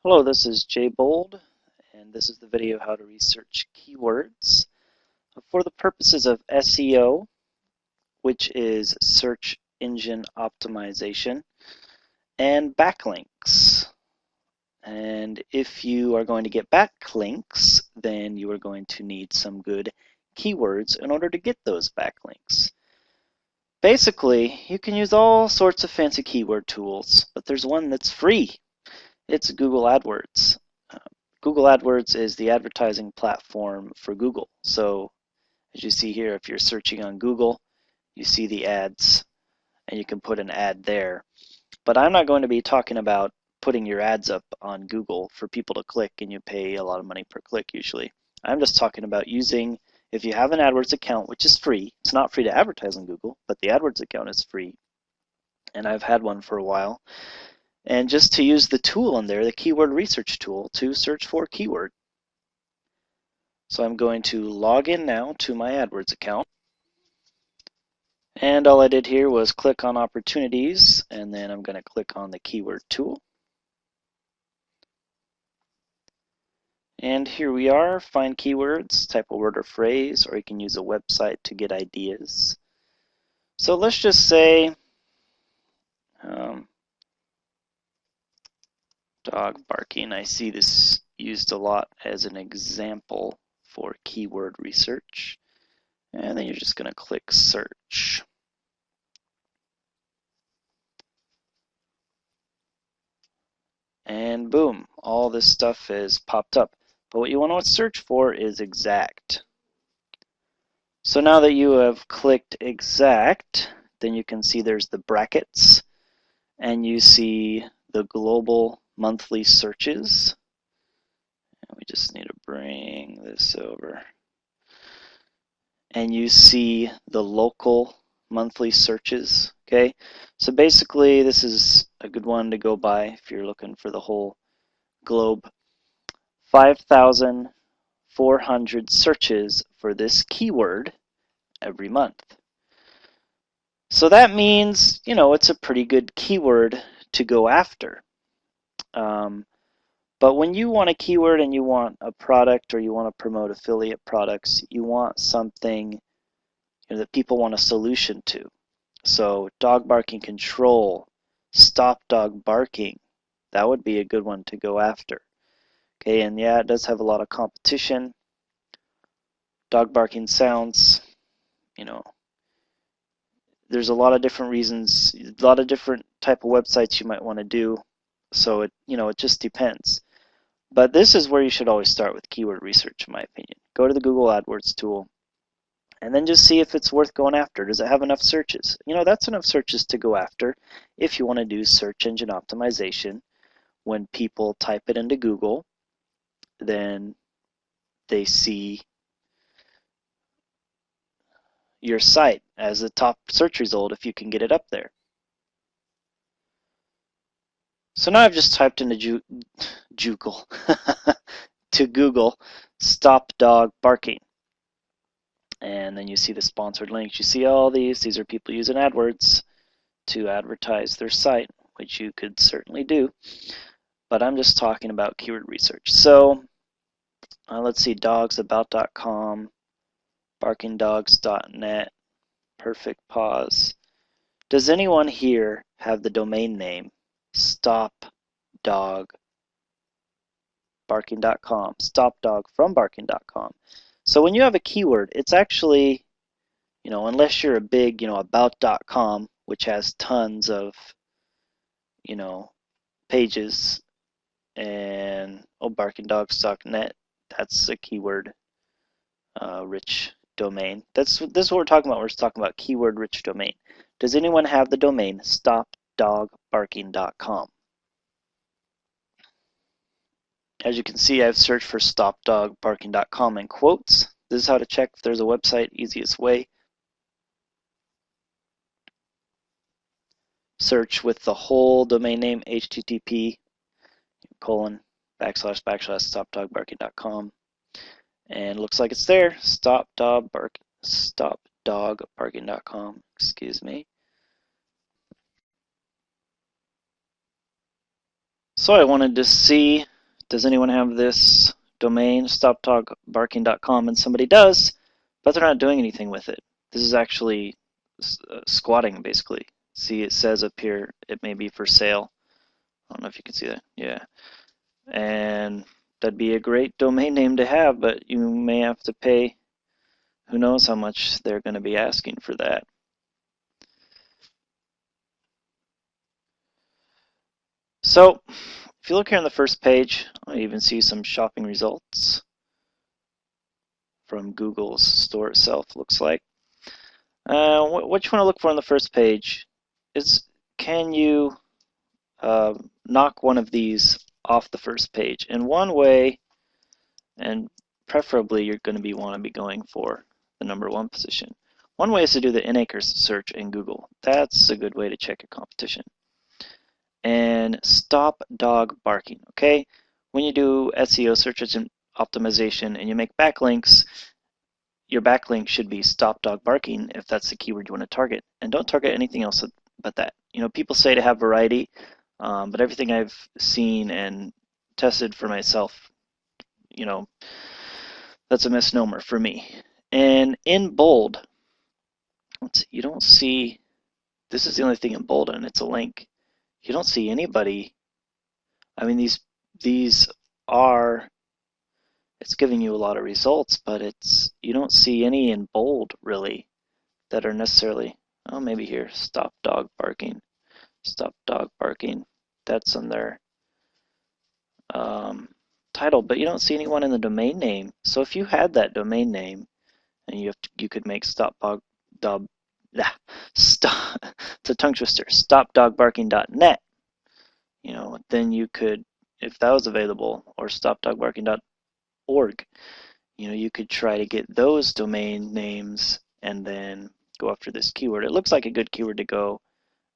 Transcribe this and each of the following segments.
Hello, this is Jay Bold, and this is the video how to research keywords for the purposes of SEO, which is search engine optimization, and backlinks. And if you are going to get backlinks, then you are going to need some good keywords in order to get those backlinks. Basically, you can use all sorts of fancy keyword tools, but there's one that's free. It's Google AdWords. Google AdWords is the advertising platform for Google. So as you see here, if you're searching on Google, you see the ads and you can put an ad there. But I'm not going to be talking about putting your ads up on Google for people to click and you pay a lot of money per click usually. I'm just talking about using, if you have an AdWords account, which is free, it's not free to advertise on Google, but the AdWords account is free. And I've had one for a while. And just to use the tool in there, the keyword research tool, to search for keyword. So I'm going to log in now to my AdWords account. And all I did here was click on opportunities, and then I'm going to click on the keyword tool. And here we are, find keywords, type a word or phrase, or you can use a website to get ideas. So let's just say dog barking. I see this used a lot as an example for keyword research. And then you're just going to click search. And boom, all this stuff is popped up. But what you want to search for is exact. So now that you have clicked exact, then you can see there's the brackets, and you see the global monthly searches. And we just need to bring this over. And you see the local monthly searches. Okay, so basically this is a good one to go by if you're looking for the whole globe. 5,400 searches for this keyword every month. So that means, you know, it's a pretty good keyword to go after. But when you want a keyword and you want a product or you want to promote affiliate products, you want something that people want a solution to. So dog barking control, stop dog barking, that would be a good one to go after. Okay, and yeah, it does have a lot of competition. Dog barking sounds, you know, there's a lot of different reasons, a lot of different type of websites you might want to do. So it, you know, it just depends. But this is where you should always start with keyword research, in my opinion. Go to the Google AdWords tool and then just see if it's worth going after. Does it have enough searches? You know, that's enough searches to go after if you want to do search engine optimization. When people type it into Google, then they see your site as a top search result if you can get it up there. So now I've just typed into Google to Google stop dog barking. And then you see the sponsored links. You see all these are people using AdWords to advertise their site, which you could certainly do. But I'm just talking about keyword research. So let's see, dogsabout.com, barkingdogs.net, perfect pause. Does anyone here have the domain name stopdogbarking.com, stopdogfrombarking.com? So when you have a keyword, it's actually, you know, unless you're a big, you know, about.com, which has tons of, you know, pages, and barkingdogs.net, that's a keyword rich domain. This is what we're talking about. We're just talking about keyword rich domain. Does anyone have the domain stopdogbarking.com? As you can see, I've searched for stopdogbarking.com in quotes. This is how to check if there's a website, easiest way. Search with the whole domain name, http://stopdogbarking.com. And it looks like it's there, stopdogbarking.com, excuse me. So I wanted to see does anyone have this domain, stopdogbarking.com? And somebody does, but they're not doing anything with it. This is actually squatting, basically. See, it says up here, it may be for sale. I don't know if you can see that. Yeah. And that'd be a great domain name to have, but you may have to pay, who knows how much they're going to be asking for that. So if you look here on the first page, I even see some shopping results from Google's store itself, looks like. What you want to look for on the first page is, can you knock one of these off the first page? And one way, and preferably you're going to want to be going for the #1 position. One way is to do the in-acres search in Google. That's a good way to check your competition. And stop dog barking, okay? When you do SEO, search engine optimization, and you make backlinks, your backlink should be stop dog barking if that's the keyword you want to target. And don't target anything else but that. You know, people say to have variety, but everything I've seen and tested for myself, you know, that's a misnomer for me. And in bold, let's see, you don't see, this is the only thing in bold, and it's a link. You don't see anybody. I mean, these are, it's giving you a lot of results, but you don't see any in bold really that are necessarily, oh, maybe here, stop dog barking, that's on their title, but you don't see anyone in the domain name. So if you had that domain name and you could make it's a tongue twister, stopdogbarking.net, you know, then you could, if that was available, or stopdogbarking.org, you know, you could try to get those domain names and then go after this keyword. It looks like a good keyword to go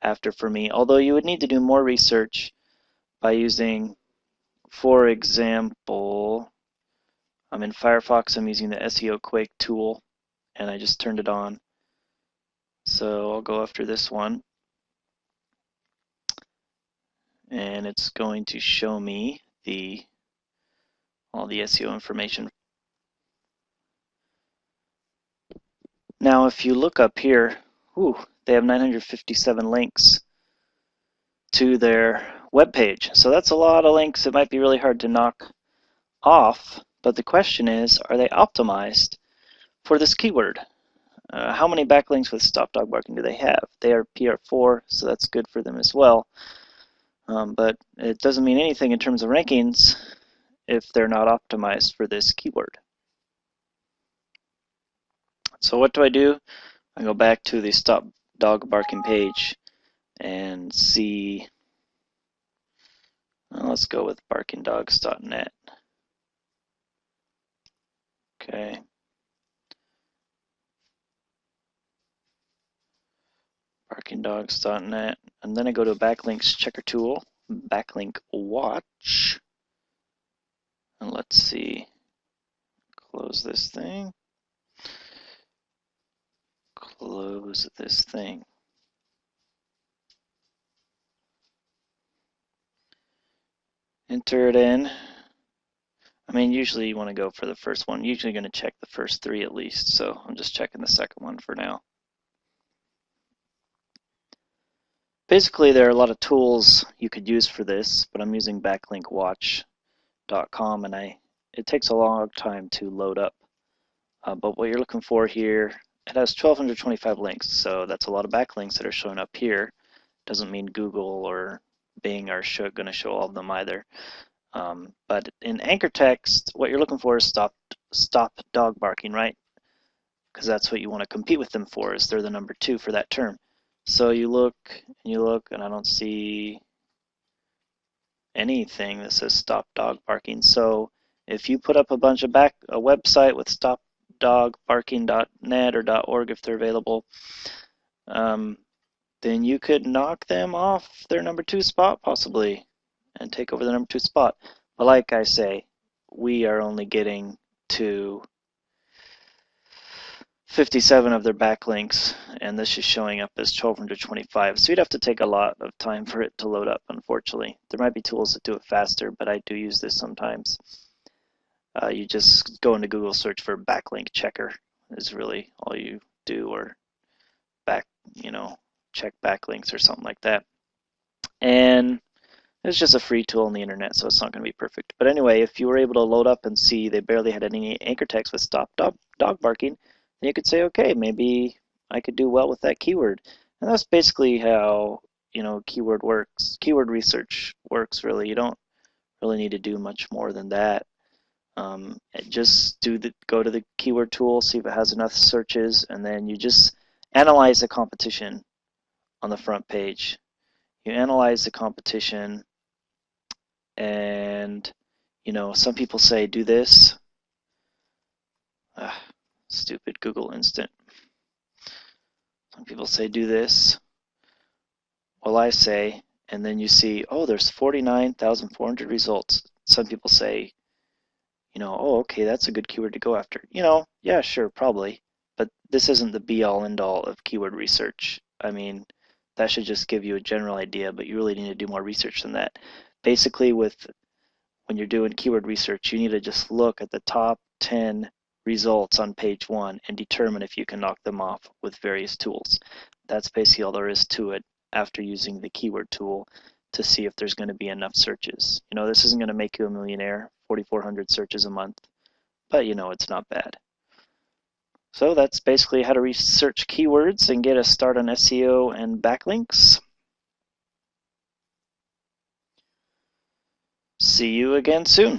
after for me, although you would need to do more research by using, for example, I'm in Firefox, I'm using the SEO Quake tool, and I just turned it on. So I'll go after this one, and it's going to show me all the SEO information. Now if you look up here, they have 957 links to their web page. So that's a lot of links. It might be really hard to knock off, but the question is, are they optimized for this keyword? How many backlinks with stop dog barking do they have? They are PR4, so that's good for them as well. But it doesn't mean anything in terms of rankings if they're not optimized for this keyword. So what do? I go back to the stop dog barking page and see, let's go with barkingdogs.net. Okay. barkingdogs.net, and then I go to backlinks checker tool, backlink watch, and let's see, close this thing, enter it in. I mean, usually you want to go for the first one. Usually going to check the first 3 at least, so I'm just checking the second one for now. Basically, there are a lot of tools you could use for this, but I'm using backlinkwatch.com, and it takes a long time to load up. But what you're looking for here, it has 1,225 links, so that's a lot of backlinks that are showing up here. Doesn't mean Google or Bing are going to show all of them either. But in anchor text, what you're looking for is stop dog barking, right? Because that's what you want to compete with them for, is they're the #2 for that term. So you look, and I don't see anything that says stop dog barking. So if you put up a bunch of a website with stopdogbarking.net or .org if they're available, then you could knock them off their #2 spot possibly and take over the #2 spot. But like I say, we are only getting to 57 of their backlinks, and this is showing up as 1225. So you'd have to take a lot of time for it to load up, unfortunately. There might be tools that do it faster, but I do use this sometimes. You just go into Google search for backlink checker is really all you do, or check backlinks or something like that. And it's just a free tool on the internet, so it's not going to be perfect. But anyway, if you were able to load up and see they barely had any anchor text with stop dog barking, then you could say, okay, maybe I could do well with that keyword. And that's basically how, keyword research works, really. You don't really need to do much more than that. Just go to the keyword tool, see if it has enough searches, and then you just analyze the competition on the front page. You analyze the competition, and some people say do this. Stupid Google Instant. Some people say do this. Well, I say, and then you see, oh, there's 49,400 results. Some people say, oh, okay, that's a good keyword to go after. Yeah, sure, probably. But this isn't the be-all, end-all of keyword research. I mean, that should just give you a general idea, but you really need to do more research than that. Basically, when you're doing keyword research, you need to just look at the top 10 results on page 1 and determine if you can knock them off with various tools. That's basically all there is to it after using the keyword tool to see if there's going to be enough searches. This isn't going to make you a millionaire, 4,400 searches a month, but it's not bad. So that's basically how to research keywords and get a start on SEO and backlinks. See you again soon.